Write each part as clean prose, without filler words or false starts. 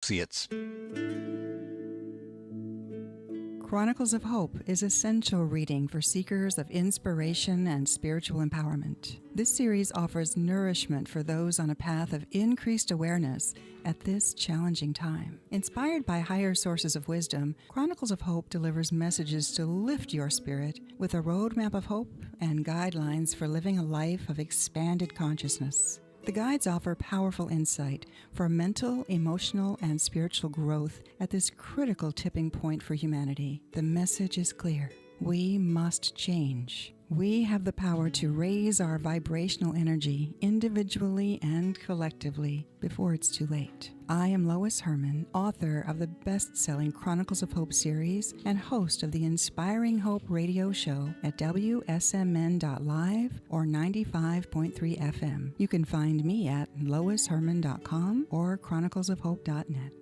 Associates. Chronicles of Hope is essential reading for seekers of inspiration and spiritual empowerment. This series offers nourishment for those on a path of increased awareness at this challenging time. Inspired by higher sources of wisdom, Chronicles of Hope delivers messages to lift your spirit with a roadmap of hope and guidelines for living a life of expanded consciousness. The guides offer powerful insight for mental, emotional, and spiritual growth at this critical tipping point for humanity. The message is clear. We must change. We have the power to raise our vibrational energy individually and collectively before it's too late. I am Lois Herman, author of the best-selling Chronicles of Hope series and host of the Inspiring Hope radio show at WSMN.live or 95.3 FM. You can find me at loisherman.com or chroniclesofhope.net.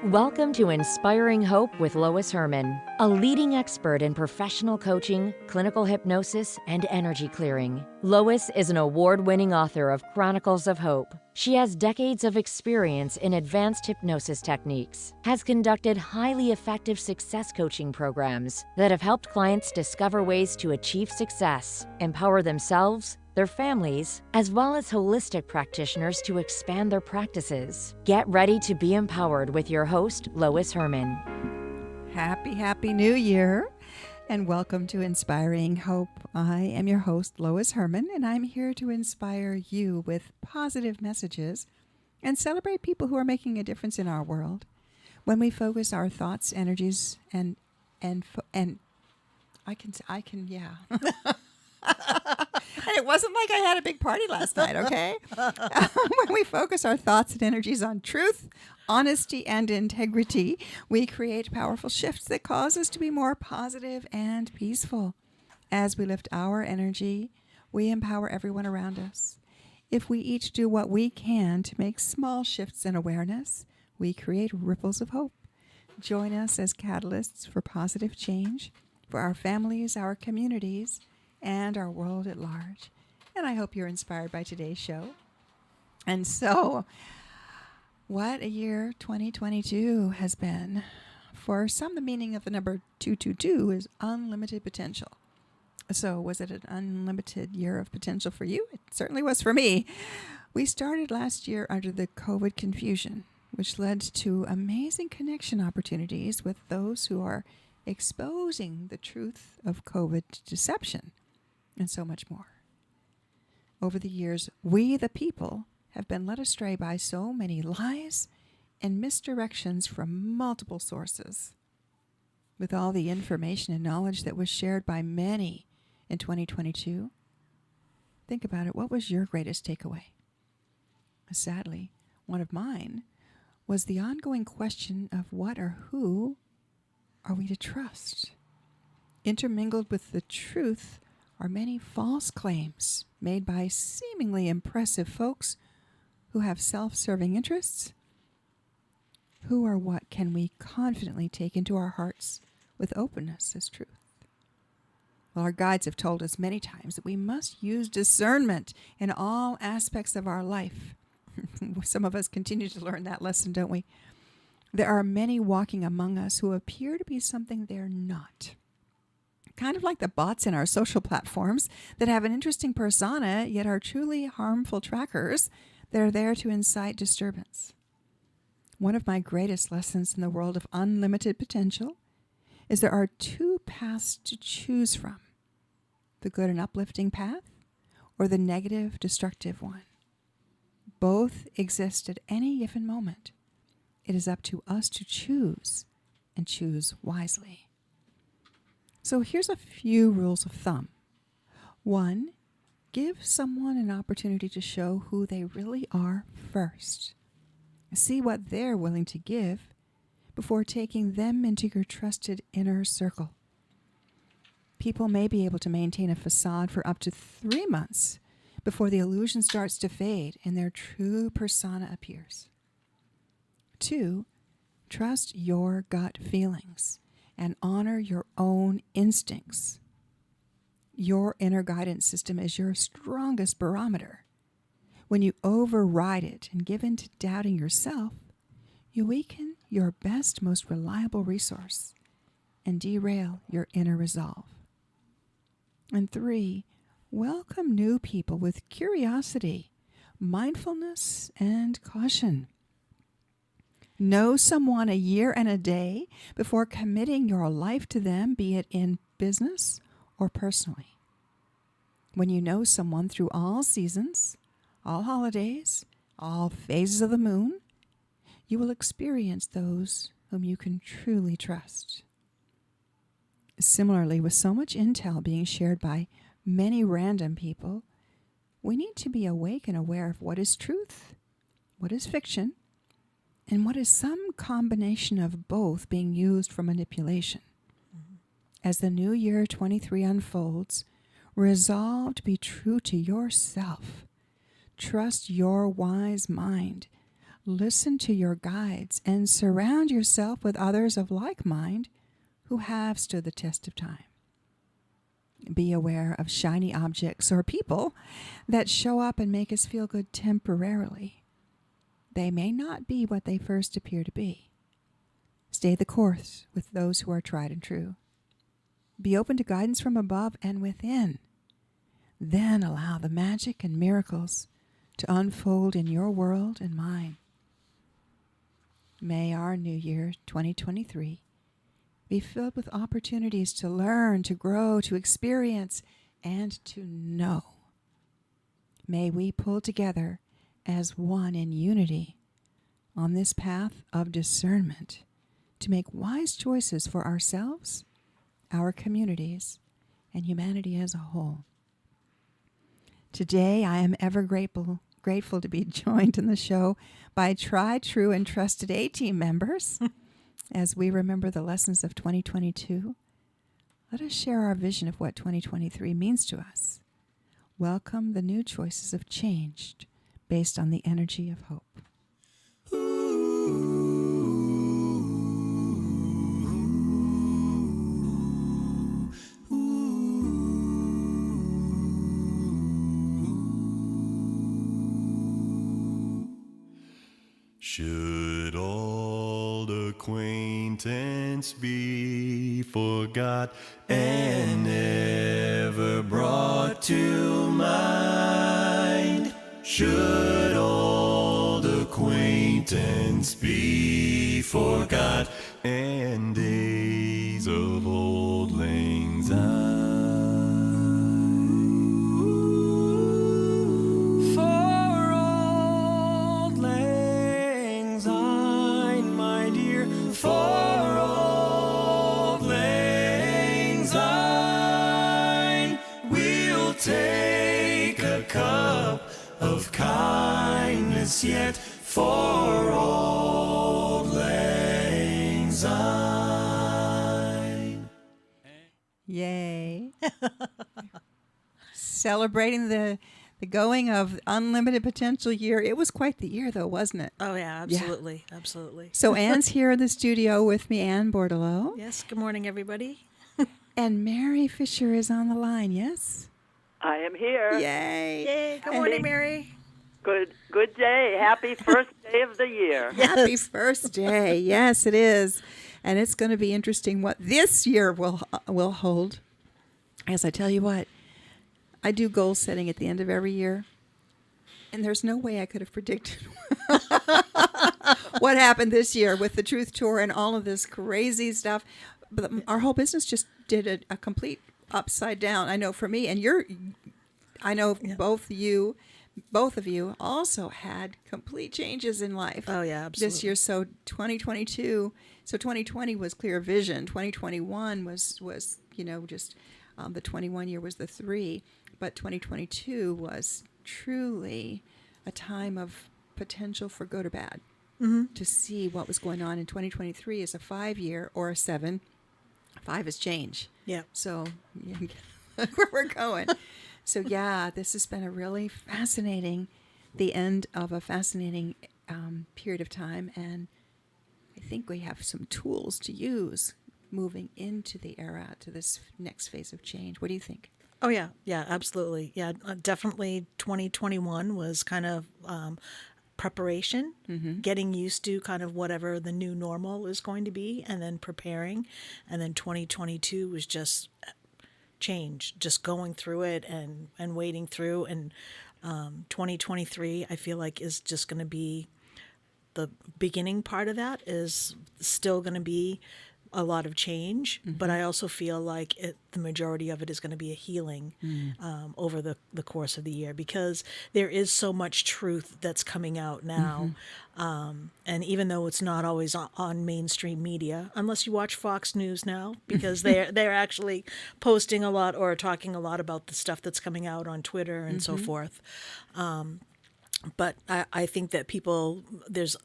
Welcome to Inspiring Hope with Lois Herman, a leading expert in professional coaching, clinical hypnosis, and energy clearing. Lois is an award-winning author of Chronicles of Hope. She has decades of experience in advanced hypnosis techniques, has conducted highly effective success coaching programs that have helped clients discover ways to achieve success, empower themselves, their families, as well as holistic practitioners to expand their practices. Get ready to be empowered with your host, Lois Herman. Happy New Year, and welcome to Inspiring Hope. I am your host, Lois Herman, and I'm here to inspire you with positive messages and celebrate people who are making a difference in our world. When we focus our thoughts, energies, and I can. And it wasn't like I had a big party last night, okay? When we focus our thoughts and energies on truth, honesty, and integrity, we create powerful shifts that cause us to be more positive and peaceful. As we lift our energy, we empower everyone around us. If we each do what we can to make small shifts in awareness, we create ripples of hope. Join us as catalysts for positive change for our families, our communities, and our world at large. And I hope you're inspired by today's show. And so, what a year 2022 has been. For some, the meaning of the number 222 is unlimited potential. So was it an unlimited year of potential for you? It certainly was for me. We started last year under the COVID confusion, which led to amazing connection opportunities with those who are exposing the truth of COVID deception, and so much more. Over the years, we, the people, have been led astray by so many lies and misdirections from multiple sources. With all the information and knowledge that was shared by many in 2022, think about it. What was your greatest takeaway? Sadly, one of mine was the ongoing question of what or who are we to trust? Intermingled with the truth are many false claims made by seemingly impressive folks who have self-serving interests. Who or what can we confidently take into our hearts with openness as truth? Well, our guides have told us many times that we must use discernment in all aspects of our life. Some of us continue to learn that lesson, don't we? There are many walking among us who appear to be something they're not. Kind of like the bots in our social platforms that have an interesting persona, yet are truly harmful trackers that are there to incite disturbance. One of my greatest lessons in the world of unlimited potential is there are two paths to choose from: the good and uplifting path or the negative, destructive one. Both exist at any given moment. It is up to us to choose, and choose wisely. So here's a few rules of thumb. 1, give someone an opportunity to show who they really are first. See what they're willing to give before taking them into your trusted inner circle. People may be able to maintain a facade for up to 3 months before the illusion starts to fade and their true persona appears. 2, trust your gut feelings and honor your own instincts. Your inner guidance system is your strongest barometer. When you override it and give in to doubting yourself, you weaken your best, most reliable resource and derail your inner resolve. And 3, welcome new people with curiosity, mindfulness, and caution. Know someone a year and a day before committing your life to them, be it in business or personally. When you know someone through all seasons, all holidays, all phases of the moon, you will experience those whom you can truly trust. Similarly, with so much intel being shared by many random people, we need to be awake and aware of what is truth, what is fiction, and what is some combination of both being used for manipulation. As the new year 23 unfolds, resolve to be true to yourself. Trust your wise mind. Listen to your guides and surround yourself with others of like mind who have stood the test of time. Be aware of shiny objects or people that show up and make us feel good temporarily. They may not be what they first appear to be. Stay the course with those who are tried and true. Be open to guidance from above and within. Then allow the magic and miracles to unfold in your world and mine. May our new year 2023 be filled with opportunities to learn, to grow, to experience, and to know. May we pull together as one in unity on this path of discernment to make wise choices for ourselves, our communities, and humanity as a whole. Today, I am ever grateful to be joined in the show by tried, true, and trusted A-Team members. As we remember the lessons of 2022, let us share our vision of what 2023 means to us. Welcome the new choices of change based on the energy of hope. Should old acquaintance be forgot and never brought to mind? Should old acquaintance be forgot and days of old lang syne? Yet for old lang syne. Yay. Celebrating the going of Unlimited Potential year. It was quite the year, though, wasn't it? Oh, yeah, absolutely. Yeah. Absolutely. So Anne's here in the studio with me, Anne Bordeleau. Yes, good morning, everybody. And Mary Fisher is on the line, yes? I am here. Yay. Yay, good morning, Mary. Good day. Happy first day of the year. Happy first day. Yes, it is. And it's going to be interesting what this year will hold. As I tell you what, I do goal setting at the end of every year. And there's no way I could have predicted what happened this year with the Truth Tour and all of this crazy stuff. But our whole business just did a complete upside down. I know for me, and both of you also had complete changes in life. Oh, yeah, absolutely. This year, so 2020 was clear vision. 2021 was just the 21 year was the 3, but 2022 was truly a time of potential for good or bad. Mm-hmm. To see what was going on in 2023 is a 5 year or a 7. 5 is change. Yeah. So where we're going. So, yeah, this has been the end of a fascinating period of time. And I think we have some tools to use moving into the era, to this next phase of change. What do you think? Oh yeah, yeah, absolutely. Yeah, definitely 2021 was kind of preparation, getting used to kind of whatever the new normal is going to be, and then preparing. And then 2022 was just change, just going through it and wading through. And 2023, I feel like, is just going to be the beginning part of that is still going to be a lot of change, but I also feel like the majority of it is going to be a healing over the course of the year because there is so much truth that's coming out now. And even though it's not always on mainstream media, unless you watch Fox News now, because they're actually posting a lot or talking a lot about the stuff that's coming out on Twitter and so forth. But I think that there's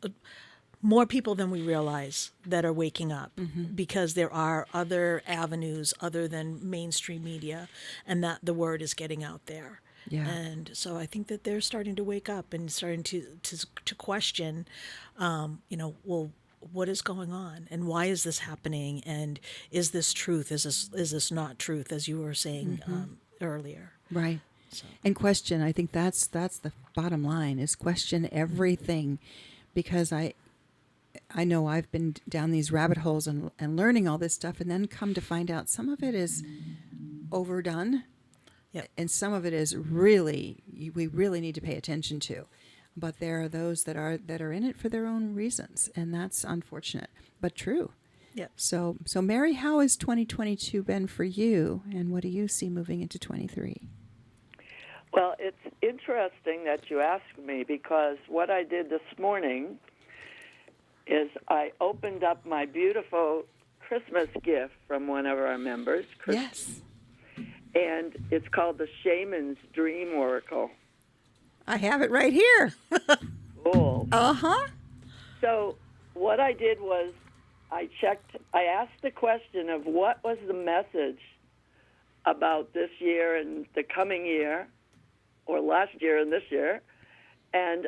more people than we realize that are waking up because there are other avenues other than mainstream media and that the word is getting out there. Yeah. And so I think that they're starting to wake up and starting to question, well, what is going on and why is this happening? And is this truth? Is this not truth, as you were saying earlier? Right. And question, I think that's the bottom line is question everything because I know I've been down these rabbit holes and learning all this stuff and then come to find out some of it is overdone. Yep. And some of it is we really need to pay attention to. But there are those that are in it for their own reasons, and that's unfortunate, but true. Yep. So Mary, how has 2022 been for you, and what do you see moving into 23? Well, it's interesting that you asked me because what I did this morning is I opened up my beautiful Christmas gift from one of our members. Yes. And it's called the Shaman's Dream Oracle. I have it right here. Cool. Uh-huh. So what I did was I asked the question of what was the message about this year and the coming year, or last year and this year, and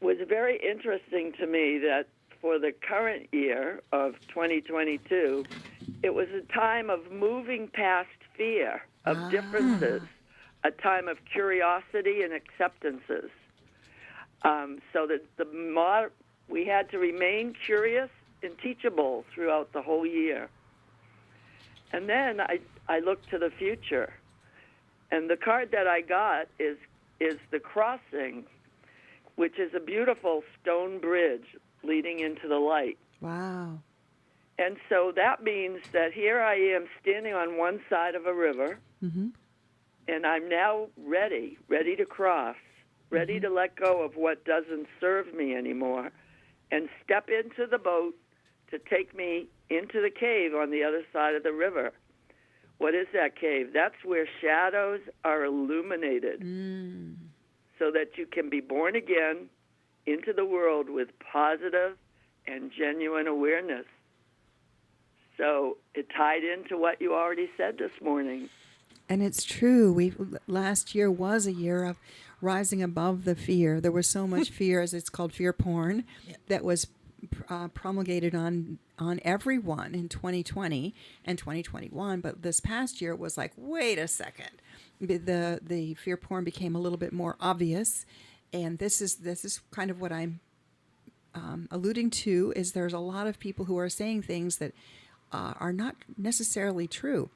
was very interesting to me that for the current year of 2022, it was a time of moving past fear of differences, a time of curiosity and acceptances. So that we had to remain curious and teachable throughout the whole year. And then I looked to the future, and the card that I got is the Crossing, which is a beautiful stone bridge leading into the light. Wow. And so that means that here I am standing on one side of a river, and I'm now ready to cross, ready to let go of what doesn't serve me anymore, and step into the boat to take me into the cave on the other side of the river. What is that cave? That's where shadows are illuminated so that you can be born again into the world with positive and genuine awareness. So it tied into what you already said this morning. And it's true. Last year was a year of rising above the fear. There was so much fear, as it's called fear porn, that was promulgated on everyone in 2020 and 2021. But this past year it was like, wait a second. The fear porn became a little bit more obvious. And this is kind of what I'm alluding to, is there's a lot of people who are saying things that are not necessarily true.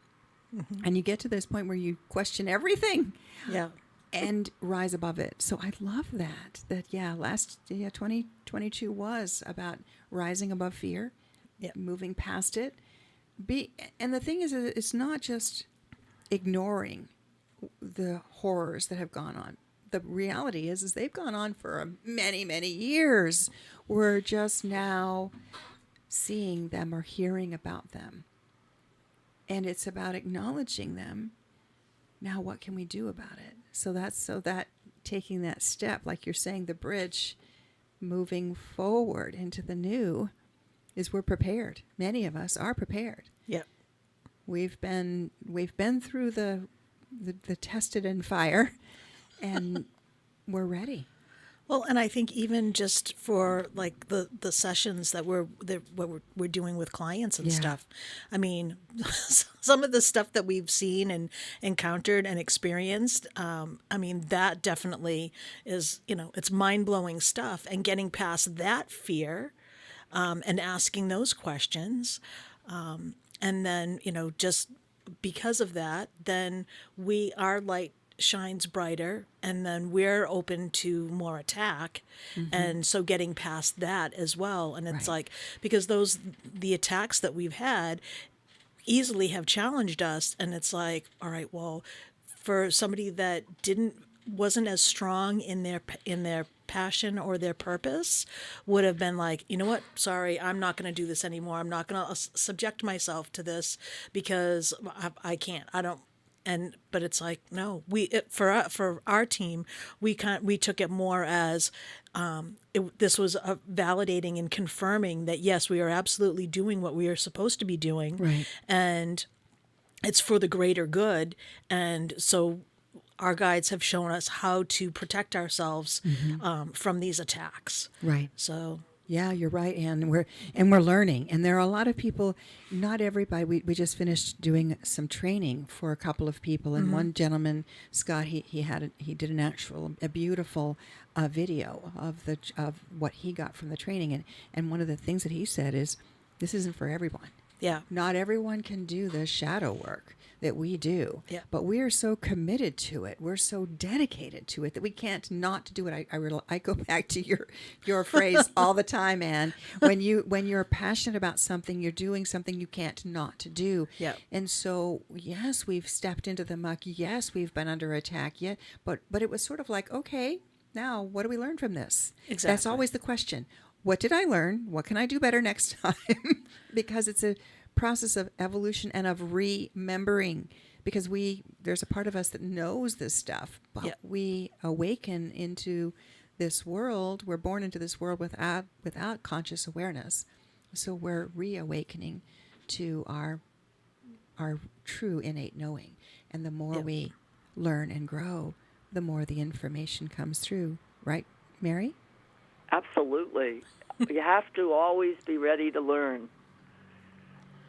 And you get to this point where you question everything and rise above it. So I love that 2022 was about rising above fear, moving past it. And the thing is, it's not just ignoring the horrors that have gone on. The reality is they've gone on for many, many years. We're just now seeing them or hearing about them. And it's about acknowledging them. Now, what can we do about it? So that taking that step, like you're saying, the bridge, moving forward into the new, is we're prepared. Many of us are prepared. Yep. We've been through the tested and fire, and we're ready. Well, and I think even just for like the sessions what we're doing with clients and Yeah. stuff. I mean, some of the stuff that we've seen and encountered and experienced. I mean, that definitely is, it's mind blowing stuff. And getting past that fear, and asking those questions, and then, just because of that, then our light shines brighter, and then we're open to more attack. And so getting past that as well. And it's Right. like, because the attacks that we've had easily have challenged us. And it's like, all right, well, for somebody that wasn't as strong in their passion or their purpose, would have been like, you know what, sorry, I'm not going to do this anymore. I'm not going to subject myself to this because I can't. I don't. But it's like, no, for our team, we took it more as, this was validating and confirming that yes, we are absolutely doing what we are supposed to be doing, Right. and it's for the greater good. And so our guides have shown us how to protect ourselves, from these attacks. Right. So Yeah, you're right, Anne. We're learning, and there are a lot of people. Not everybody. We just finished doing some training for a couple of people, and one gentleman, Scott, he did a beautiful video of what he got from the training, and one of the things that he said is, this isn't for everyone. yeah, Not everyone can do the shadow work that we do, Yeah. but we are so committed to it. We're so dedicated to it that we can't not do it. I go back to your phrase all the time, Anne. When you're passionate about something, you're doing something you can't not do. Yeah. And so, yes, we've stepped into the muck. Yes, we've been under attack. Yeah, but it was sort of like, okay, now what do we learn from this? That's Exactly. always the question. What did I learn? What can I do better next time? Because it's a process of evolution and of remembering, because there's a part of us that knows this stuff, but Yeah. we awaken into this world. We're born into this world without conscious awareness. So we're reawakening to our true innate knowing. And the more Yeah. we learn and grow, the more the information comes through. Right, Mary? Absolutely. You have to always be ready to learn.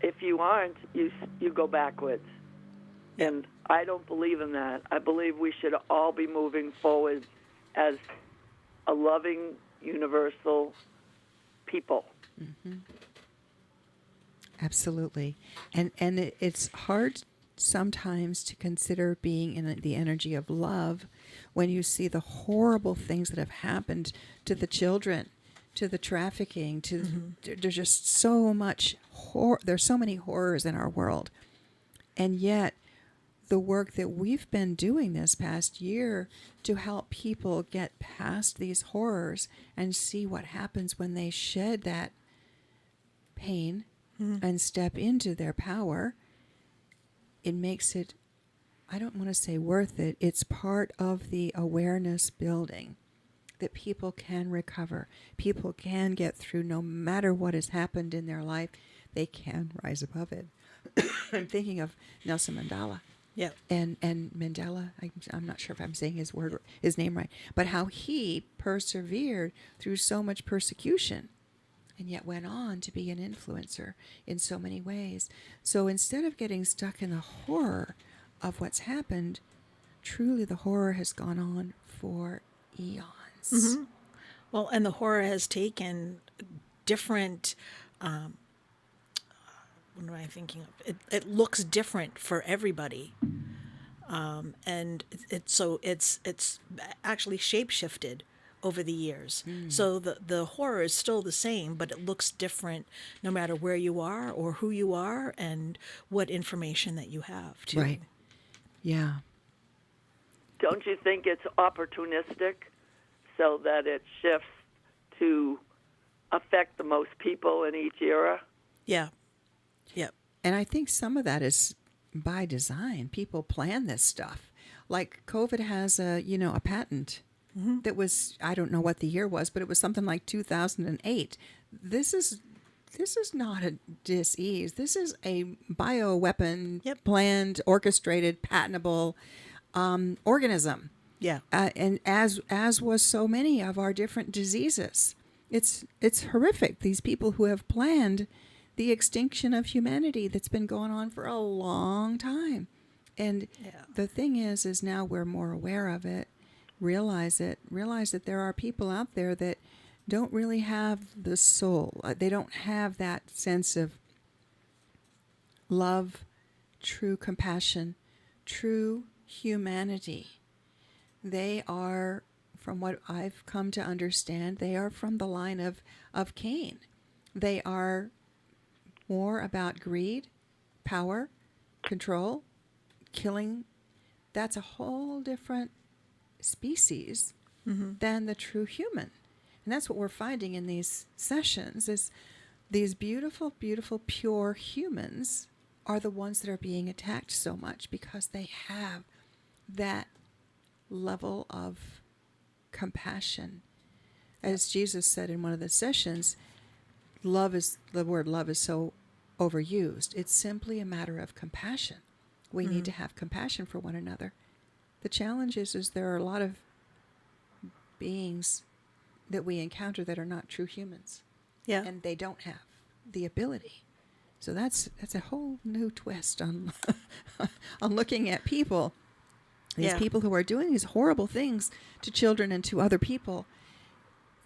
If you aren't, you go backwards. And I don't believe in that. I believe we should all be moving forward as a loving, universal people. Absolutely. And it's hard sometimes to consider being in the energy of love when you see the horrible things that have happened to the children, to the trafficking, there's just so much there's so many horrors in our world. And yet the work that we've been doing this past year to help people get past these horrors and see what happens when they shed that pain and step into their power, it makes it, I don't want to say worth it, it's part of the awareness building that people can recover. People can get through no matter what has happened in their life. They can rise above it. I'm thinking of Nelson Mandela. Yeah. And Mandela, I'm not sure if I'm saying his name right, but how he persevered through so much persecution and yet went on to be an influencer in so many ways. So instead of getting stuck in the horror of what's happened, truly the horror has gone on for eons. Well, and the horror has taken different. What am I thinking of? It looks different for everybody, and it's actually shapeshifted over the years. So the horror is still the same, but it looks different no matter where you are or who you are and what information that you have too. Right. Yeah. Don't you think it's opportunistic so that it shifts to affect the most people in each era? Yeah. Yep. And I think some of that is by design. People plan this stuff. Like COVID has a patent that was, I don't know what the year was, but it was something like 2008. This is not a dis-ease. This is a bioweapon, Yep. planned, orchestrated, patentable organism. Yeah. And as was so many of our different diseases. It's horrific. These people who have planned the extinction of humanity that's been going on for a long time. And Yeah. the thing is now we're more aware of it, realize that there are people out there that don't really have the soul. They don't have that sense of love, true compassion, true humanity. They are, from what I've come to understand, they are from the line of Cain. They are more about greed, power, control, killing. That's a whole different species than the true human. And that's what we're finding in these sessions is these beautiful, beautiful, pure humans are the ones that are being attacked so much because they have that level of compassion. As Jesus said in one of the sessions, the word love is so overused. It's simply a matter of compassion. We need to have compassion for one another. The challenge is there are a lot of beings that we encounter that are not true humans. Yeah. And they don't have the ability. So that's a whole new twist on on looking at people. These people who are doing these horrible things to children and to other people,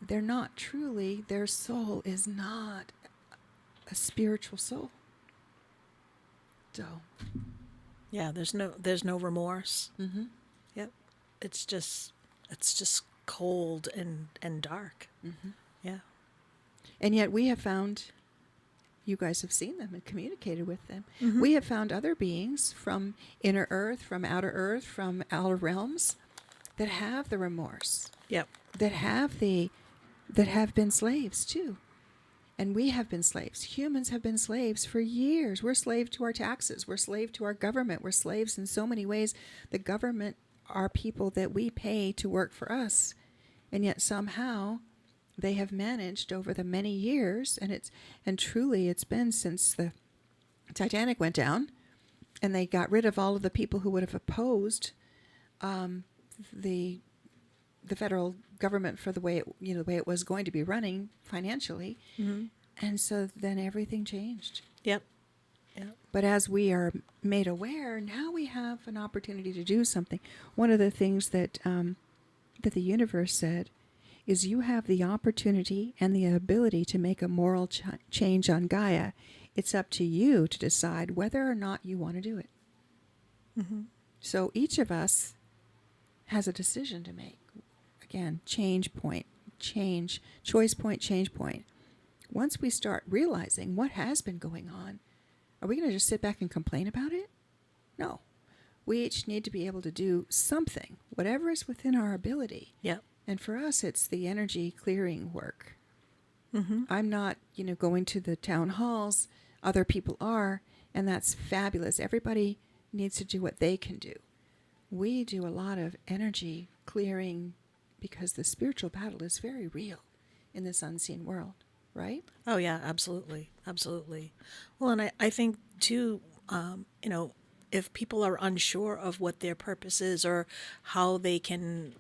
they're not truly, their soul is not a spiritual soul. So, Yeah, there's no remorse. mm-hmm. Yep. It's just cold and dark. Mm-hmm. Yeah. And yet we have found, you guys have seen them and communicated with them. We have found other beings from inner earth, from outer realms that have the remorse, Yep. that have been slaves too. And we have been slaves. Humans have been slaves for years. We're slaves to our taxes. We're slaves to our government. We're slaves in so many ways. The government are people that we pay to work for us. And yet somehow they have managed over the many years, and truly it's been since the Titanic went down and they got rid of all of the people who would have opposed the federal government for the way it was going to be running financially. And so then everything changed. Yep. Yep. But as we are made aware, now we have an opportunity to do something. One of the things that the universe said is you have the opportunity and the ability to make a moral change on Gaia. It's up to you to decide whether or not you want to do it. So each of us has a decision to make. Again, choice point, change point. Once we start realizing what has been going on, are we going to just sit back and complain about it? No. We each need to be able to do something, whatever is within our ability. Yep. And for us, it's the energy clearing work. I'm not, going to the town halls. Other people are, and that's fabulous. Everybody needs to do what they can do. We do a lot of energy clearing because the spiritual battle is very real in this unseen world, right? Oh yeah, absolutely, absolutely. Well, and I think too, if people are unsure of what their purpose is or how they can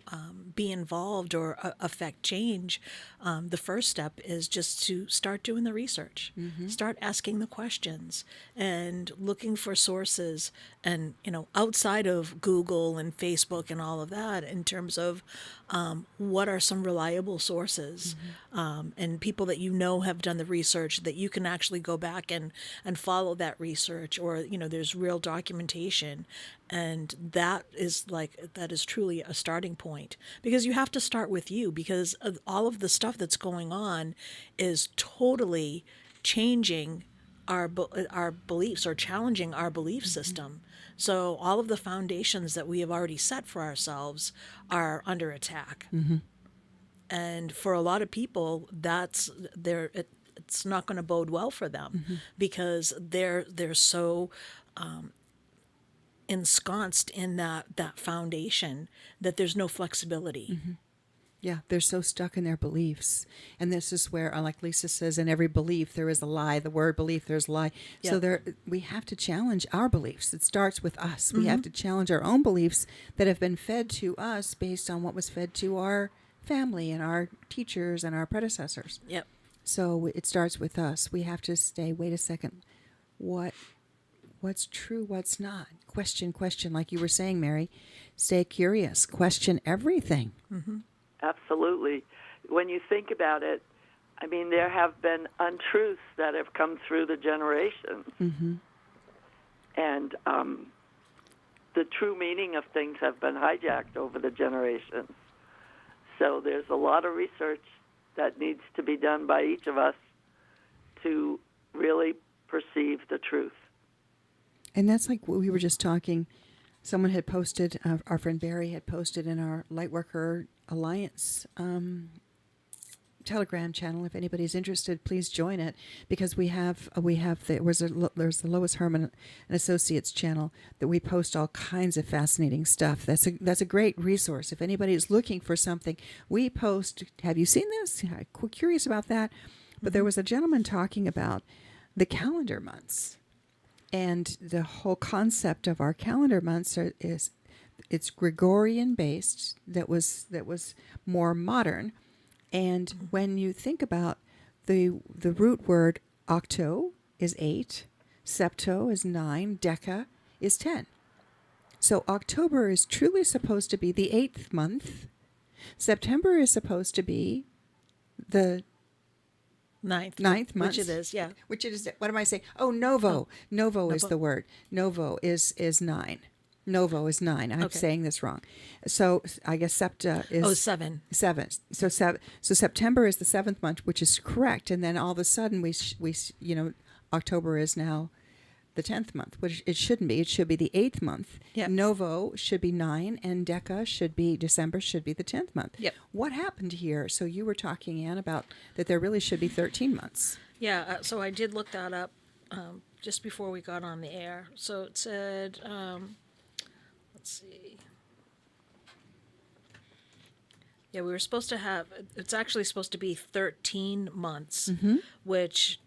be involved or affect change, the first step is just to start doing the research, start asking the questions and looking for sources and, outside of Google and Facebook and all of that in terms of what are some reliable sources and people that have done the research that you can actually go back and follow that research or, there's real documentation. And that is truly a starting point because you have to start with you because of all of the stuff that's going on is totally changing our beliefs or challenging our belief system. So all of the foundations that we have already set for ourselves are under attack. And for a lot of people, it's not going to bode well for them because they're so ensconced in that foundation that there's no flexibility. Yeah, they're so stuck in their beliefs. And this is where, like Lisa says, in every belief there is a lie. The word belief, there's a lie. So we have to challenge our beliefs. It starts with us. We have to challenge our own beliefs that have been fed to us based on what was fed to our family and our teachers and our predecessors. Yep. So it starts with us. We have to stay, wait a second, what's true, what's not? Question, like you were saying, Mary. Stay curious. Question everything. Absolutely. When you think about it, I mean, there have been untruths that have come through the generations. And the true meaning of things have been hijacked over the generations. So there's a lot of research that needs to be done by each of us to really perceive the truth. And that's like what we were just talking. Someone had posted, our friend Barry had posted in our Lightworker Alliance Telegram channel. If anybody's interested, please join it, because there's the Lois Herman and Associates channel that we post all kinds of fascinating stuff. That's a great resource. If anybody is looking for something, we post. Have you seen this? I'm curious about that. But there was a gentleman talking about the calendar months. And the whole concept of our calendar months it's Gregorian based. That was more modern. And when you think about the root word octo is 8, septo is 9, deca is 10. So October is truly supposed to be the 8th month. September is supposed to be the ninth month. Which it is, yeah. Which it is. What am I saying? Oh, Novo. Novo is the word. Novo is 9. Novo is 9. I'm saying this wrong. So I guess septa is 7. 7. So September is the 7th month, which is correct. And then all of a sudden we October is now the 10th month, which it shouldn't be. It should be the 8th month. Yep. Novo should be 9, and December should be the 10th month. Yep. What happened here? So you were talking, Anne, about that there really should be 13 months. Yeah, so I did look that up just before we got on the air. So it said, let's see. Yeah, we were supposed to have, it's actually supposed to be 13 months, which...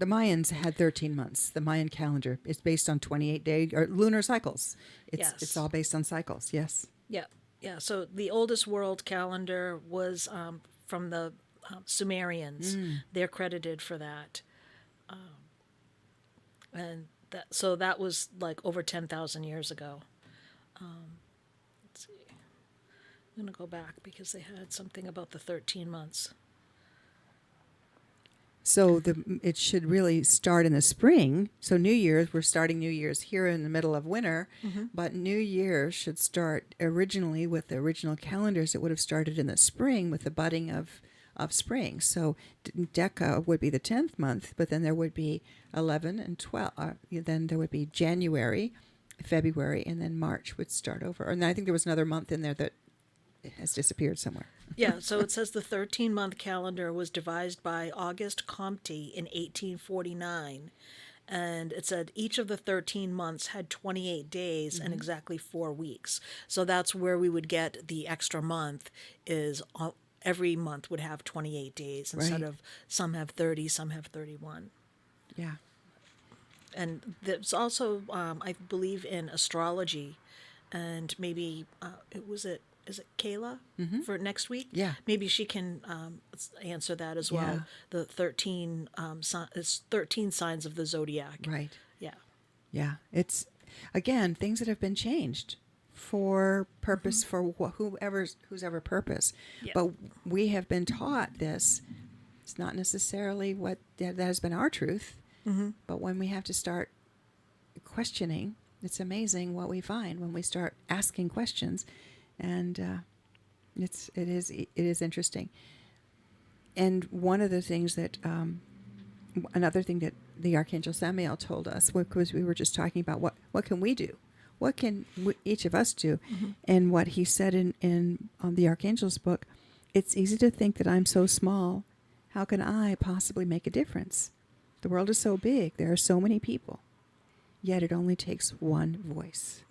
The Mayans had 13 months. The Mayan calendar is based on 28-day or lunar cycles. It's all based on cycles, yes. Yeah. So the oldest world calendar was from the Sumerians. They're credited for that. And that was like over 10,000 years ago. Let's see. I'm going to go back because they had something about the 13 months. So it should really start in the spring. So New Year's, we're starting New Year's here in the middle of winter, but New Year's should start originally with the original calendars. It would have started in the spring with the budding of spring. So Deca would be the 10th month, but then there would be 11 and 12. Then there would be January, February, and then March would start over. And I think there was another month in there that has disappeared somewhere. Yeah, so it says the 13-month calendar was devised by Auguste Comte in 1849, and it said each of the 13 months had 28 days and exactly 4 weeks. So that's where we would get the extra month, is every month would have 28 days instead of some have 30, some have 31. Yeah. And there's also, I believe, in astrology, and maybe, is it Kayla for next week? Yeah. Maybe she can answer that as well. Yeah. The 13 13 signs of the zodiac. Right. Yeah. Yeah. It's, again, things that have been changed for purpose, for whose ever purpose. Yeah. But we have been taught this. It's not necessarily what that has been our truth. But when we have to start questioning, it's amazing what we find when we start asking questions. And it is interesting. And one of the things that another thing that the Archangel Samael told us, because we were just talking about what can we do, what can each of us do, and what he said in the Archangel's book, it's easy to think that I'm so small. How can I possibly make a difference? The world is so big. There are so many people. Yet it only takes one voice.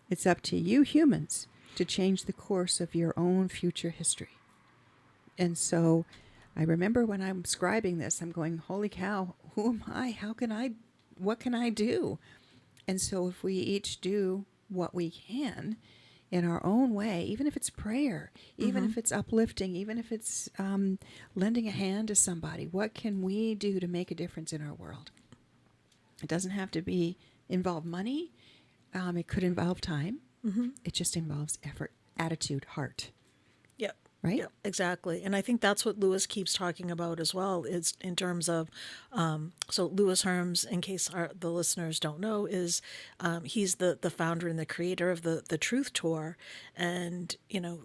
It's up to you humans to change the course of your own future history. And so I remember when I'm scribing this, I'm going, holy cow, who am I? What can I do? And so if we each do what we can in our own way, even if it's prayer, even if it's uplifting, even if it's lending a hand to somebody, what can we do to make a difference in our world? It doesn't have to involve money. It could involve time. It just involves effort, attitude, heart. Yep. Right? Yep, exactly. And I think that's what Lewis keeps talking about as well, is in terms of, so Lewis Herms, in case the listeners don't know, is he's the founder and the creator of the Truth Tour. And,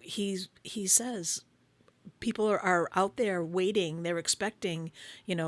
he says, people are out there waiting. They're expecting,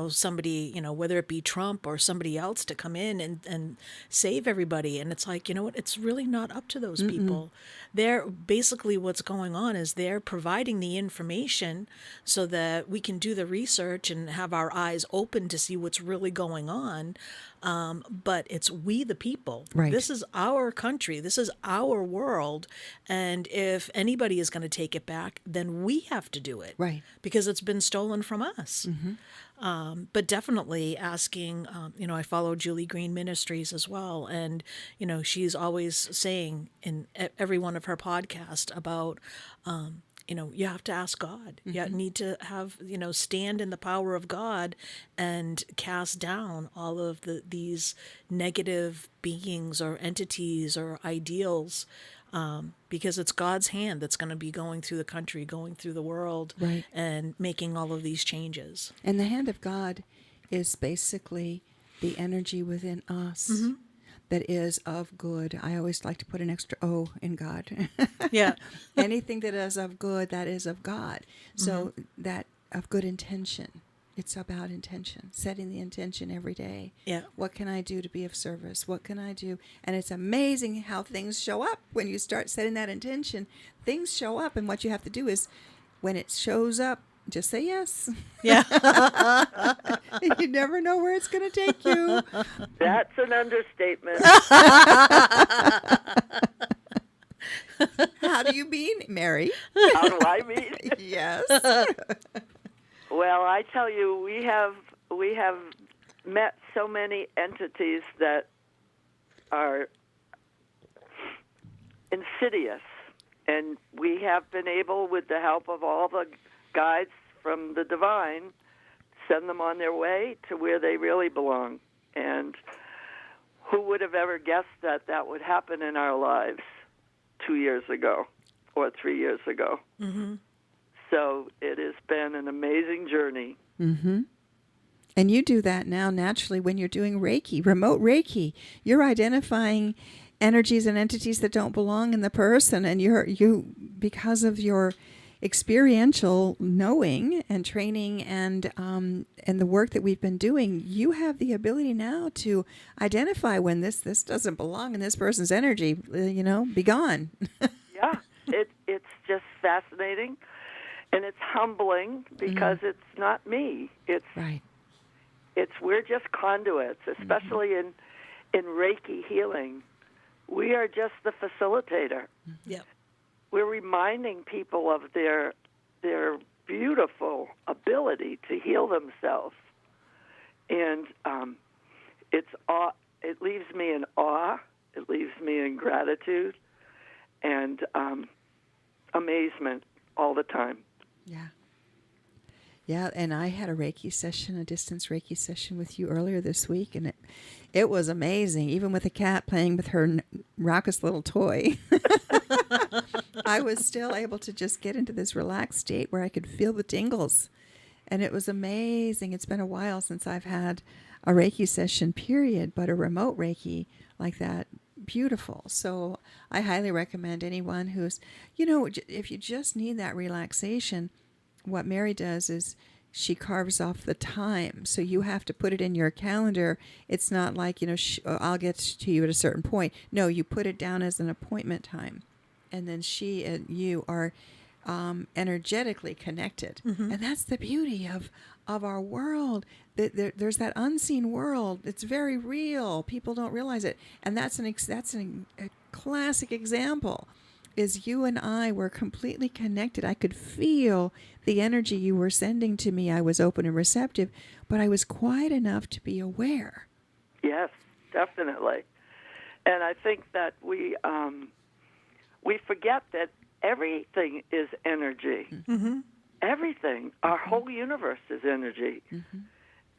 somebody, whether it be Trump or somebody else to come in and save everybody. And it's like, you know what? It's really not up to those people. They're basically, what's going on is they're providing the information so that we can do the research and have our eyes open to see what's really going on. But it's we the people. Right. This is our country. This is our world. And if anybody is going to take it back, then we have to do it. Right. Because it's been stolen from us. But definitely asking, I follow Julie Green Ministries as well. And, she's always saying in every one of her podcasts about, you have to ask God. You need to have, stand in the power of God and cast down all of these negative beings or entities or ideals, because it's God's hand that's going to be going through the country, going through the world, Right. and making all of these changes. And the hand of God is basically the energy within us that is of good. I always like to put an extra O in God. Yeah. Anything that is of good, that is of God. So that of good intention. It's about intention, setting the intention every day. Yeah. What can I do to be of service? What can I do? And it's amazing how things show up when you start setting that intention. Things show up, and what you have to do is, when it shows up, just say yes. Yeah. You never know where it's going to take you. That's an understatement. How do you mean, Mary? How do I mean? Yes. Well, I tell you, we have met so many entities that are insidious, and we have been able, with the help of all the guides from the divine, send them on their way to where they really belong. And who would have ever guessed that that would happen in our lives 2 years ago or 3 years ago? So it has been an amazing journey. And you do that now naturally when you're doing Reiki, remote Reiki. You're identifying energies and entities that don't belong in the person, and you because of your experiential knowing and training and the work that we've been doing, you have the ability now to identify when this doesn't belong in this person's energy. Be gone. Yeah, it's just fascinating. And it's humbling because it's not me. It's Right. we're just conduits, especially in Reiki healing. We are just the facilitator. Yep. We're reminding people of their beautiful ability to heal themselves, and it leaves me in awe. It leaves me in gratitude and amazement all the time. Yeah. Yeah, and I had a Reiki session, a distance Reiki session with you earlier this week, and it was amazing, even with the cat playing with her raucous little toy. I was still able to just get into this relaxed state where I could feel the tingles, and it was amazing. It's been a while since I've had a Reiki session, period, but a remote Reiki like that, beautiful. So I highly recommend anyone who's, if you just need that relaxation, what Mary does is she carves off the time. So you have to put it in your calendar. It's not like, I'll get to you at a certain point. No, you put it down as an appointment time. And then she and you are energetically connected. And that's the beauty of our world. There's that unseen world. It's very real. People don't realize it. And that's a classic example. is you and I were completely connected. I could feel the energy you were sending to me. I was open and receptive, but I was quiet enough to be aware. Yes, definitely. And I think that we forget that everything is energy. Mm-hmm. Everything. Our whole universe is energy.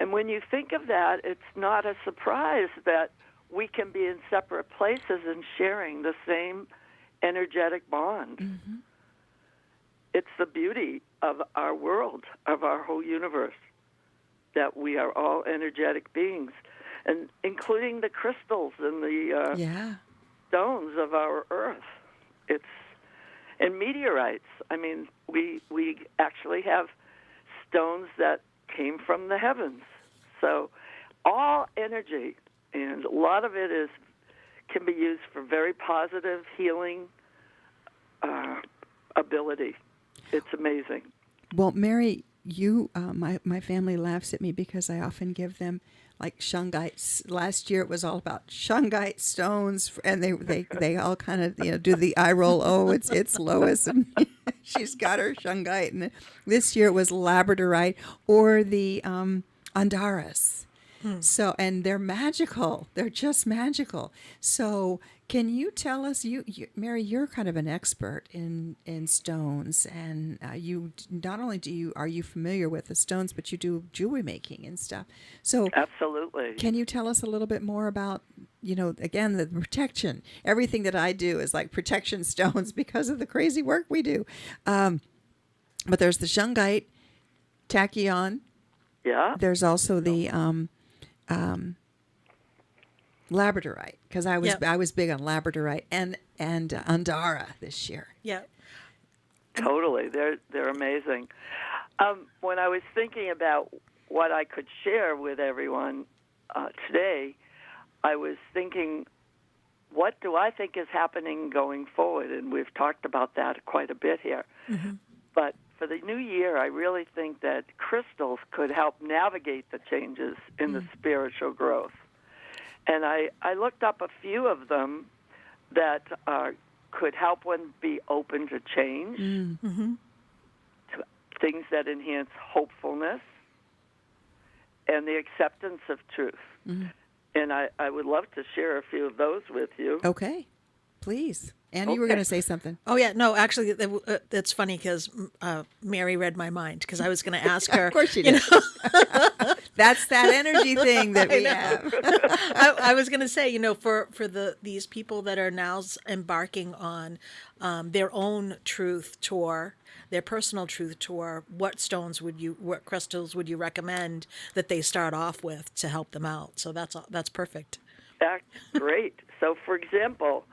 And when you think of that, it's not a surprise that we can be in separate places and sharing the same energetic bond. It's the beauty of our world, of our whole universe, that we are all energetic beings, and including the crystals and the stones of our earth. And meteorites. I mean, we actually have stones that came from the heavens. So all energy, and a lot of it can be used for very positive healing ability. It's amazing. Well, Mary, you, my family laughs at me because I often give them like shungite. Last year it was all about shungite stones, and they all kind of do the eye roll. Oh, it's Lois, and she's got her shungite. And this year it was labradorite or the Andaras. So, and they're magical. They're just magical. So, can you tell us, Mary, you're kind of an expert in stones, and you not only are you familiar with the stones, but you do jewelry making and stuff. So, absolutely. Can you tell us a little bit more about, again, the protection? Everything that I do is like protection stones because of the crazy work we do. But there's the shungite, tachyon. Yeah. There's also the labradorite, because I was big on labradorite and Andara this year. Yeah. Totally. They're amazing. When I was thinking about what I could share with everyone today, I was thinking, what do I think is happening going forward? And we've talked about that quite a bit here. But for the new year, I really think that crystals could help navigate the changes in the spiritual growth. And I looked up a few of them that could help one be open to change, to things that enhance hopefulness and the acceptance of truth. And I would love to share a few of those with you. Okay, please. Annie, you were going to say something. Oh, yeah. No, actually, that's funny because Mary read my mind, because I was going to ask her. Of course you did. That's that energy thing that we have. I was going to say, for these people that are now embarking on their own truth tour, their personal truth tour, what crystals would you recommend that they start off with to help them out? So that's perfect. That's great. So, for example,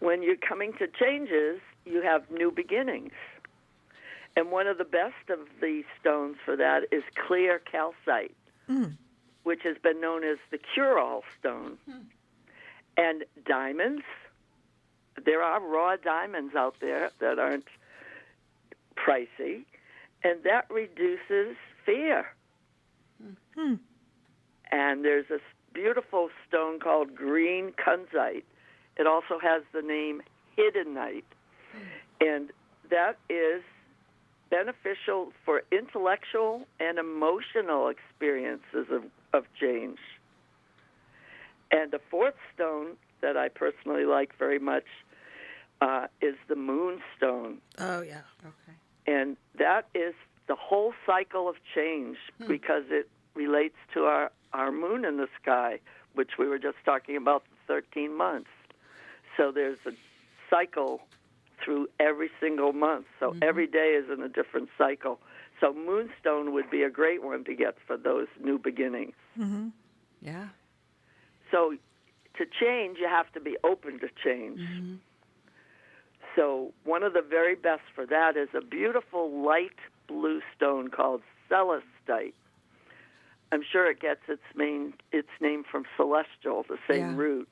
when you're coming to changes, you have new beginnings. And one of the best of the stones for that is clear calcite, which has been known as the cure-all stone. And diamonds, there are raw diamonds out there that aren't pricey, and that reduces fear. And there's this beautiful stone called green kunzite. It also has the name hiddenite, and that is beneficial for intellectual and emotional experiences of change. And the fourth stone that I personally like very much is the moonstone. Oh, yeah. Okay. And that is the whole cycle of change because it relates to our moon in the sky, which we were just talking about, the 13 months. So there's a cycle through every single month. So every day is in a different cycle. So moonstone would be a great one to get for those new beginnings. Yeah. So to change, you have to be open to change. So one of the very best for that is a beautiful light blue stone called celestite. I'm sure it gets its name from celestial, the same root.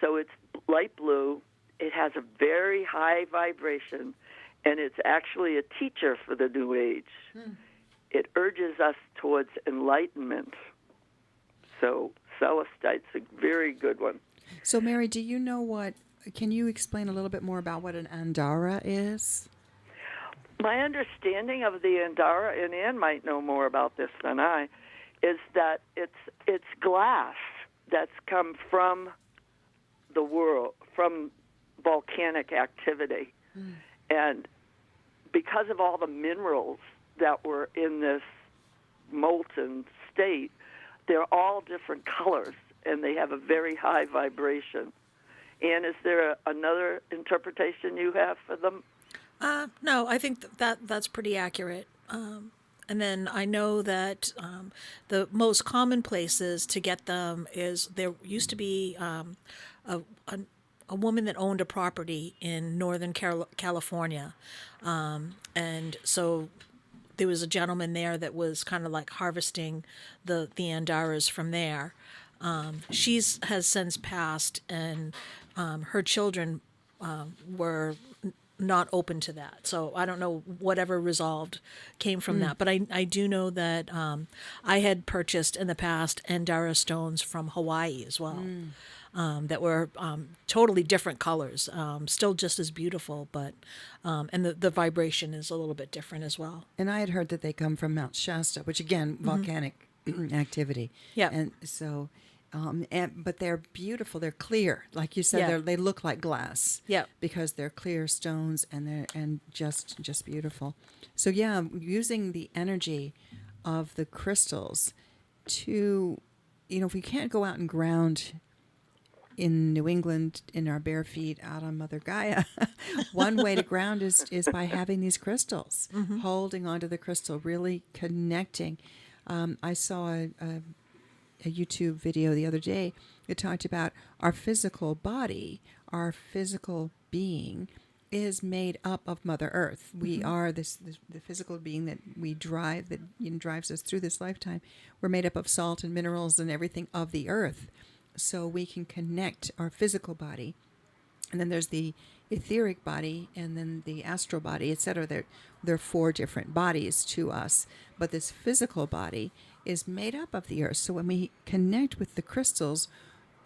So it's light blue. It has a very high vibration, and it's actually a teacher for the New Age. It urges us towards enlightenment. So celestite's a very good one. So, Mary, do you know what can you explain a little bit more about what an andara is? My understanding of the Andara, and Anne might know more about this than I, is that it's glass that's come from the world, from volcanic activity. And because of all the minerals that were in this molten state, they're all different colors, and they have a very high vibration. Anne, is there another interpretation you have for them? No, I think that's pretty accurate. And then I know that the most common places to get them is there used to be a, a woman that owned a property in Northern California. And so there was a gentleman there that was kind of like harvesting the Andaras from there. She's has since passed, and her children were not open to that. So I don't know whatever resolved came from that. But I do know that I had purchased in the past Andara stones from Hawaii as well. That were totally different colors, still just as beautiful, but and the vibration is a little bit different as well. And I had heard that they come from Mount Shasta, which again, volcanic activity. Yeah. And so, but they're beautiful. They're clear, like you said. Yeah. They look like glass. Yeah. Because they're clear stones and just beautiful. So yeah, using the energy of the crystals to, if we can't go out and ground in New England in our bare feet out on Mother Gaia, one way to ground is by having these crystals, holding onto the crystal, really connecting. I saw a YouTube video the other day that talked about our physical body, our physical being is made up of Mother Earth. We are the physical being that we drive, that drives us through this lifetime. We're made up of salt and minerals and everything of the earth. So we can connect our physical body. And then there's the etheric body and then the astral body, etc. There are 4 different bodies to us. But this physical body is made up of the earth. So when we connect with the crystals,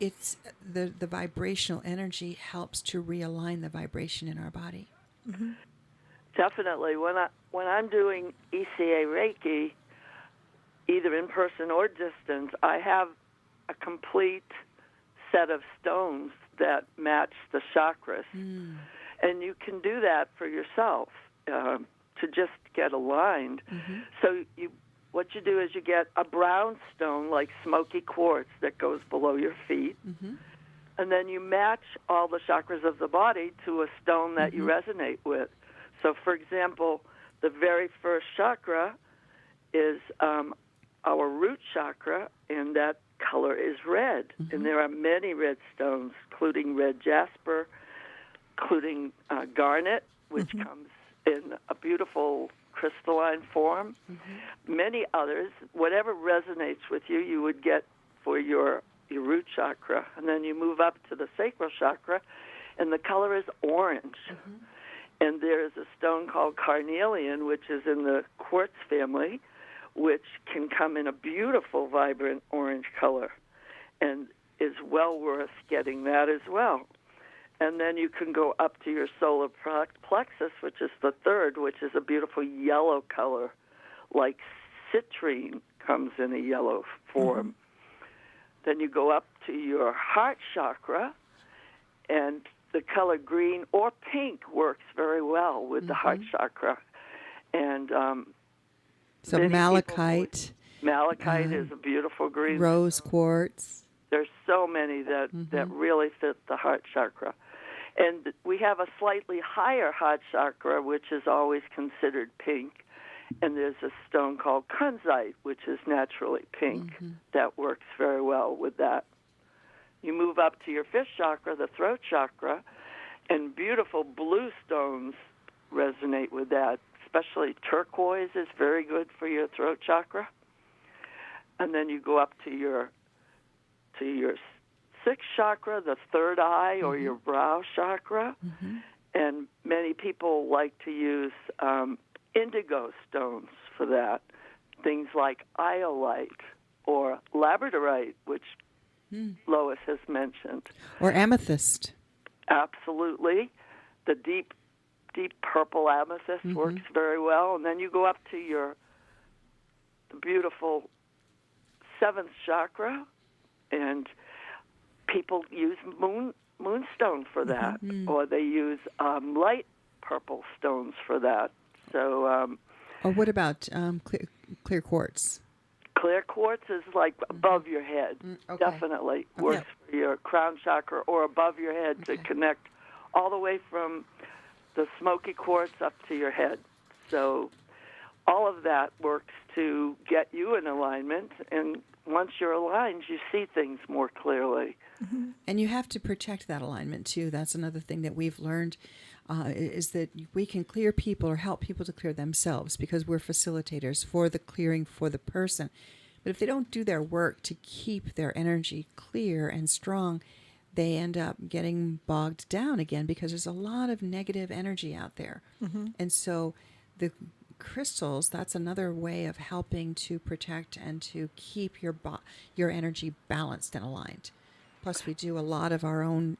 it's the vibrational energy helps to realign the vibration in our body. Definitely. When I'm doing ECA Reiki, either in person or distance, I have a complete set of stones that match the chakras. And you can do that for yourself to just get aligned. So what you do is you get a brown stone like smoky quartz that goes below your feet. And then you match all the chakras of the body to a stone that you resonate with. So, for example, the very first chakra is our root chakra, and that color is red. And there are many red stones, including red jasper, including garnet, which comes in a beautiful crystalline form. Many others. Whatever resonates with you, you would get for your root chakra. And then you move up to the sacral chakra, and the color is orange. And there is a stone called carnelian, which is in the quartz family, which can come in a beautiful, vibrant orange color, and is well worth getting that as well. And then you can go up to your solar plexus, which is the third, which is a beautiful yellow color, like citrine comes in a yellow form. Then you go up to your heart chakra, and the color green or pink works very well with the heart chakra. And so malachite. Malachite is a beautiful green. Rose quartz. There's so many that really fit the heart chakra. And we have a slightly higher heart chakra, which is always considered pink. And there's a stone called kunzite, which is naturally pink, that works very well with that. You move up to your fifth chakra, the throat chakra, and beautiful blue stones resonate with that. Especially turquoise is very good for your throat chakra. And then you go up to your sixth chakra, the third eye, or your brow chakra. And many people like to use indigo stones for that. Things like iolite or labradorite, which Lois has mentioned. Or amethyst. absolutely. The deep purple amethyst works very well. And then you go up to the beautiful seventh chakra, and people use moonstone for that, or they use light purple stones for that. So, Or what about clear quartz? clear quartz is like above your head. Okay. Definitely works for your crown chakra or above your head to connect all the way from the smoky quartz up to your head. So all of that works to get you in alignment, and once you're aligned, you see things more clearly. And you have to protect that alignment too. That's another thing that we've learned is that we can clear people or help people to clear themselves because we're facilitators for the clearing for the person. But if they don't do their work to keep their energy clear and strong, they end up getting bogged down again because there's a lot of negative energy out there. And so the crystals, that's another way of helping to protect and to keep your energy balanced and aligned. Plus, we do a lot of our own,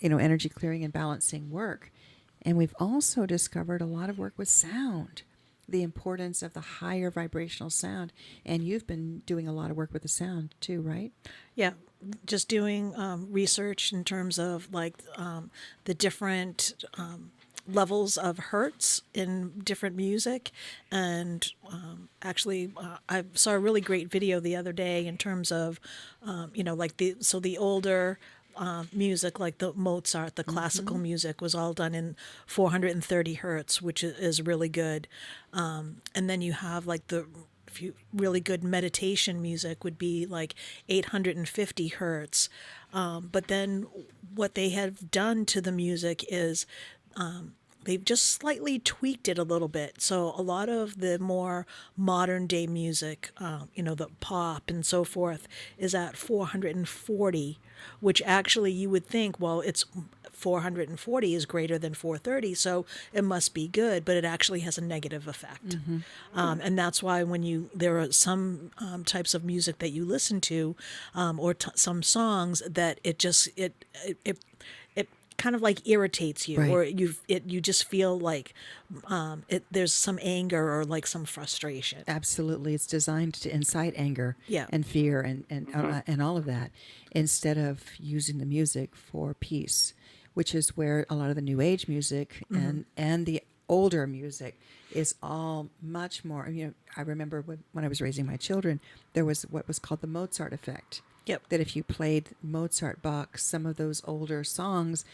energy clearing and balancing work. And we've also discovered a lot of work with sound, the importance of the higher vibrational sound. And you've been doing a lot of work with the sound too, right? Yeah, just doing research in terms of the different levels of hertz in different music. And actually, I saw a really great video the other day in terms of, the older music, like the Mozart, the classical music was all done in 430 hertz, which is really good. And then you have really good meditation music would be like 850 hertz. But then what they have done to the music is they've just slightly tweaked it a little bit. So a lot of the more modern day music, the pop and so forth, is at 440, which actually you would think, well, it's 440 is greater than 430, so it must be good, but it actually has a negative effect. And that's why when there are some types of music that you listen to, or some songs that it kind of like irritates you, Right. or you just feel like there's some anger or like some frustration. Absolutely. It's designed to incite anger and fear and all of that instead of using the music for peace, which is where a lot of the New Age music and the older music is all much more. I remember when I was raising my children, there was what was called the Mozart effect. Yep. That if you played Mozart, Bach, some of those older songs,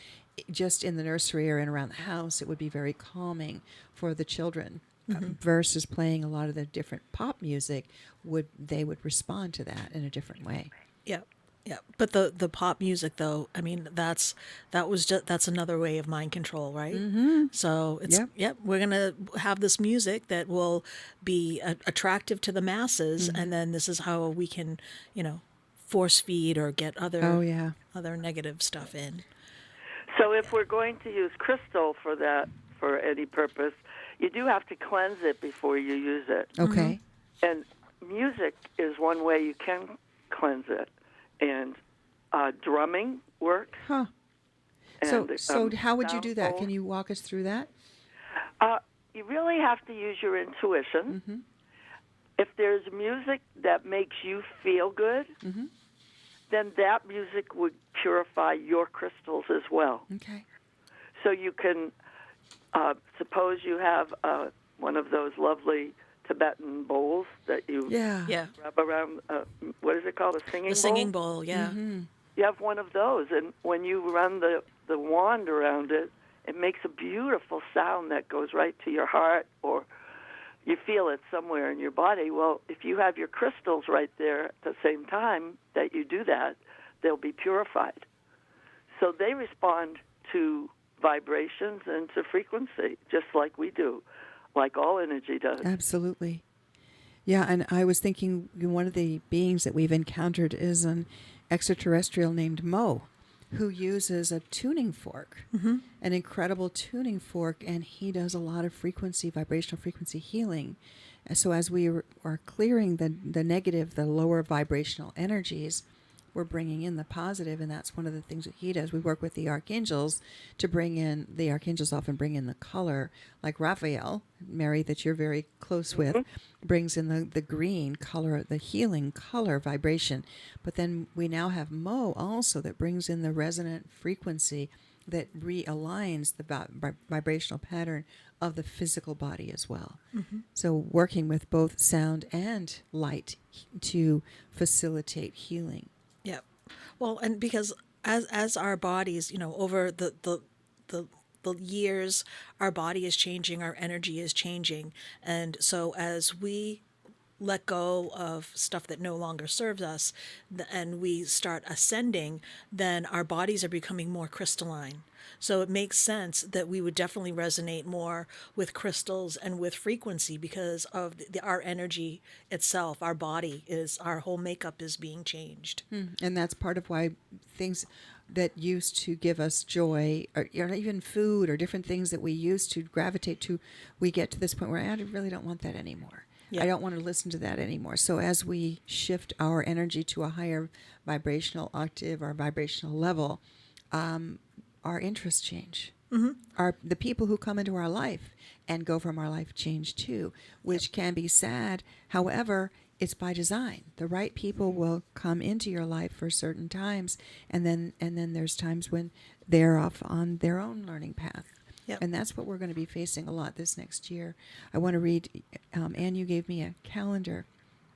just in the nursery or in around the house, it would be very calming for the children. Versus playing a lot of the different pop music, they would respond to that in a different way. Yeah. Yeah, but the pop music though, I mean that's another way of mind control, right? So it's we're gonna have this music that will be attractive to the masses, and then this is how we can, force feed or get other negative stuff in. So if we're going to use crystal for any purpose, you do have to cleanse it before you use it. Okay. And music is one way you can cleanse it. And drumming works. Huh. And, so how would you do that? sound Can you walk us through that? You really have to use your intuition. If there's music that makes you feel good, then that music would purify your crystals as well. Okay. So you can, suppose you have one of those lovely Tibetan bowls that you rub around, what is it called, a singing bowl? The singing bowl, yeah. You have one of those, and when you run the wand around it, it makes a beautiful sound that goes right to your heart, or you feel it somewhere in your body. Well, if you have your crystals right there at the same time that you do that, they'll be purified. So they respond to vibrations and to frequency, just like we do, like all energy does. Absolutely. Yeah, and I was thinking one of the beings that we've encountered is an extraterrestrial named Mo, who uses a tuning fork, an incredible tuning fork, and he does a lot of vibrational frequency healing. And so as we are clearing the negative, the lower vibrational energies, we're bringing in the positive, and that's one of the things that he does. We work with the archangels to bring in, the archangels often bring in the color, like Raphael, Mary, that you're very close with, brings in the green color, the healing color vibration. But then we now have Mo also that brings in the resonant frequency that realigns the vibrational pattern of the physical body as well. So working with both sound and light to facilitate healing. Yep. Well, and because as our bodies, over the years, our body is changing, our energy is changing, and so as we let go of stuff that no longer serves us, and we start ascending, then our bodies are becoming more crystalline. So it makes sense that we would definitely resonate more with crystals and with frequency because of our energy itself. Our body our whole makeup is being changed. And that's part of why things that used to give us joy, or even food or different things that we used to gravitate to, we get to this point where I really don't want that anymore. Yeah. I don't want to listen to that anymore. So as we shift our energy to a higher vibrational octave or vibrational level, our interests change. The people who come into our life and go from our life change too, which can be sad. However, it's by design. The right people will come into your life for certain times, and then there's times when they're off on their own learning path. Yep. And that's what we're going to be facing a lot this next year. I want to read, Anne, you gave me a calendar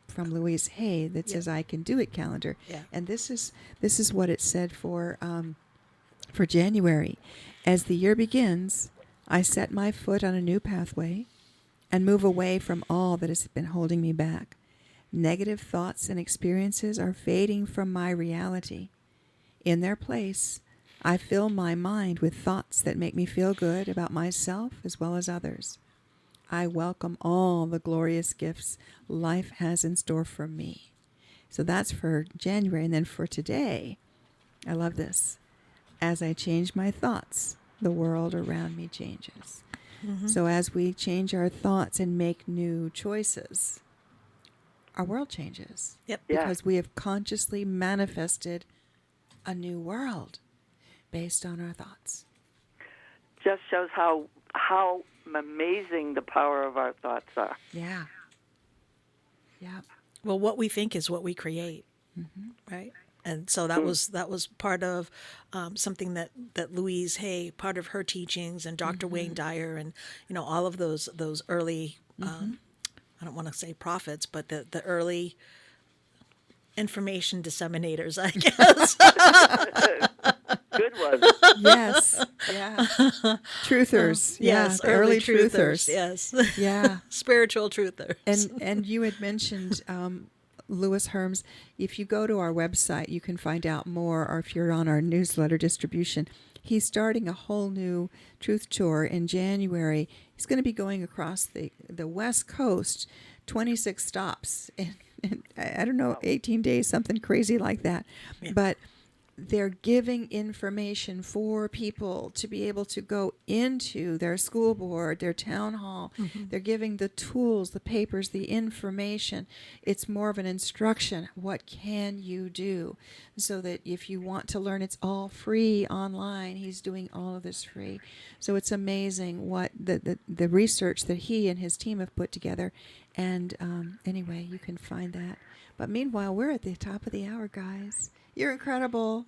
from Louise Hay that says "I Can Do It" calendar. Yeah. And this is what it said for January. As the year begins, I set my foot on a new pathway and move away from all that has been holding me back. Negative thoughts and experiences are fading from my reality. In their place, I fill my mind with thoughts that make me feel good about myself as well as others. I welcome all the glorious gifts life has in store for me. So that's for January. And then for today, I love this. As I change my thoughts, the world around me changes. So as we change our thoughts and make new choices, our world changes. Yep. Because we have consciously manifested a new world based on our thoughts. Just shows how amazing the power of our thoughts are. Yeah. Yeah. Well, what we think is what we create, right? And so that was part of something that Louise Hay, part of her teachings, and Dr. Wayne Dyer, and all of those early, I don't want to say prophets, but the early information disseminators, I guess. Good one. Yes. Yeah. Truthers. Yes, the early truthers. Yes. Yeah. Spiritual truthers. And you had mentioned Louis Herms. If you go to our website, you can find out more, or if you're on our newsletter distribution, he's starting a whole new truth tour in January. He's going to be going across the West Coast, 26 stops in I don't know, 18 days, something crazy like that. Yeah. But they're giving information for people to be able to go into their school board, their town hall. They're giving the tools, the papers, the information. It's more of an instruction. What can you do? So that if you want to learn, it's all free online. He's doing all of this free. So it's amazing what the research that he and his team have put together. And anyway, you can find that. But meanwhile, we're at the top of the hour, guys. You're incredible.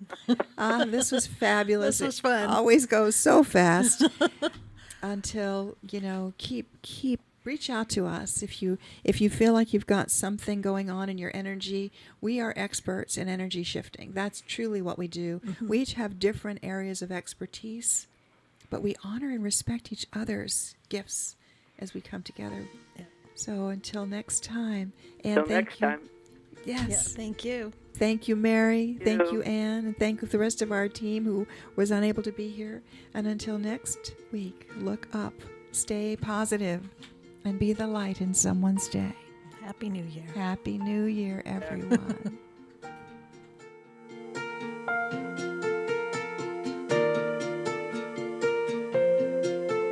This was fabulous. This was fun. It always goes so fast. Until, keep reach out to us if you feel like you've got something going on in your energy. We are experts in energy shifting. That's truly what we do. We each have different areas of expertise, but we honor and respect each other's gifts as we come together. Yeah. So until next time, and Till thank next you. time. Yes. Yeah, thank you. Thank you, Mary. Thank you. you, Anne. And thank you the rest of our team who was unable to be here. And until next week, look up, stay positive, and be the light in someone's day. Happy New Year. Happy New Year, everyone.